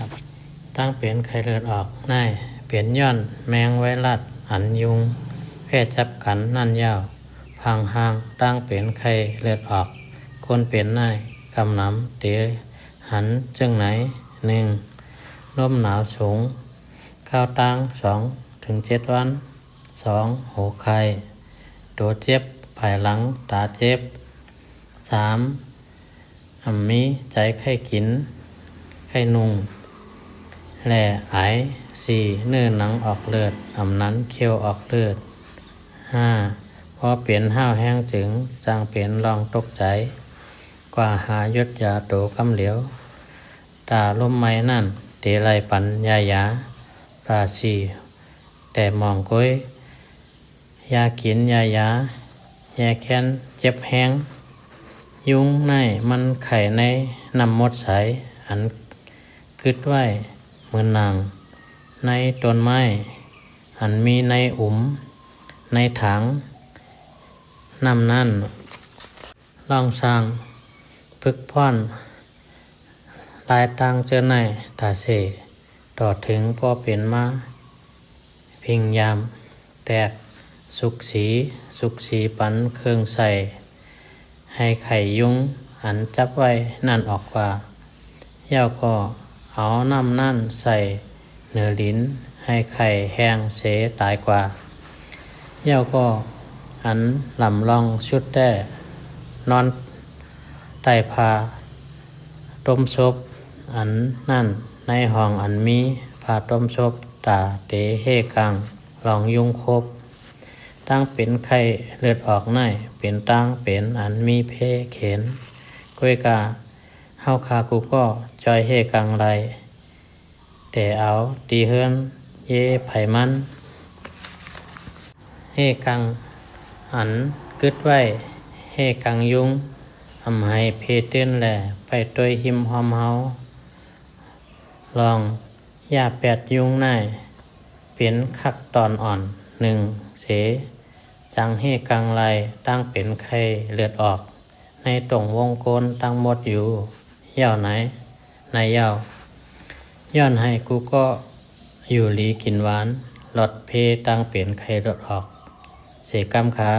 ครับตั้งเป็นไข้เลือดออกในเปลี่ยนย้อนแมงไวรัสอันยุงแพร่จับกันนั่นยาวพังห่างตั้งเป็นไข้เลือดออกคนเป็นในกำน้ำเตะหันจึงไหน1ลมหนาวสูงข้าวตัง2-7 วัน2หูไข้ตัวเจ็บภายหลังตาเจ็บ3มีใจไข้กินไข้นุงแหล่ไอ4เนื้อหนังออกเลือดนั้นเคี้ยวออกเลือด5พอเปลี่ยนห้าวแห้งจึงจางเปลี่ยนลองตกใจกว่าหายุดยาโตกำเหลียวตาลมไม้นั่นเตไลปันยายาปลาสีแต่มองก้อยยากินยายาแยแค้นเจ็บแห้งยุงในมันไข่ในนำมดใสอันกึดไว้เหมือนนางในต้นไม้อันมีในในถังนำนั่นล่องสร้างพึกพ่อนลายตังเจอในตาเสต่อถึงพอเป็นมาพิงยามแตกสุกสีปันเครื่องใส่ให้ไข่ยุงอันจับไว้นั่นออกว่าเย้าก็เอาน้ำนั่นใส่เนื้อลิ้นให้ไข่แห้งเสตายกว่าเย้าก็อันลำลองชุดแต่นอนใต้ผ้าต้มศพอันนั่นในห้องอันมีผ้าต้มศพตาเตเฮกังลองยุงครบตั้งเป็นไข้เลือดออกในเป็นตั้งเป็นอันมีเพเข็นก้วยกาเฮาคากูก็จอยเฮกังไรแต่เอาตีเฮือนเย่ไผมันเฮกังอันกึดไว้เฮกังยุงทำให้เพเตือนแหล่ไปตัวหิมหอมเฮาลองยาแปดยุงในเป็นคักตอนอ่อน1เสจังเฮกังไรตั้งเป็นไข้เลือดออกในตรงวงกลมตั้งหมดอยู่ยาวไหนในยาวย้อนให้กูก็อยู่หลีกินหวานหลอดเพตั้งเป็นไข้เลือดออกเสกำคา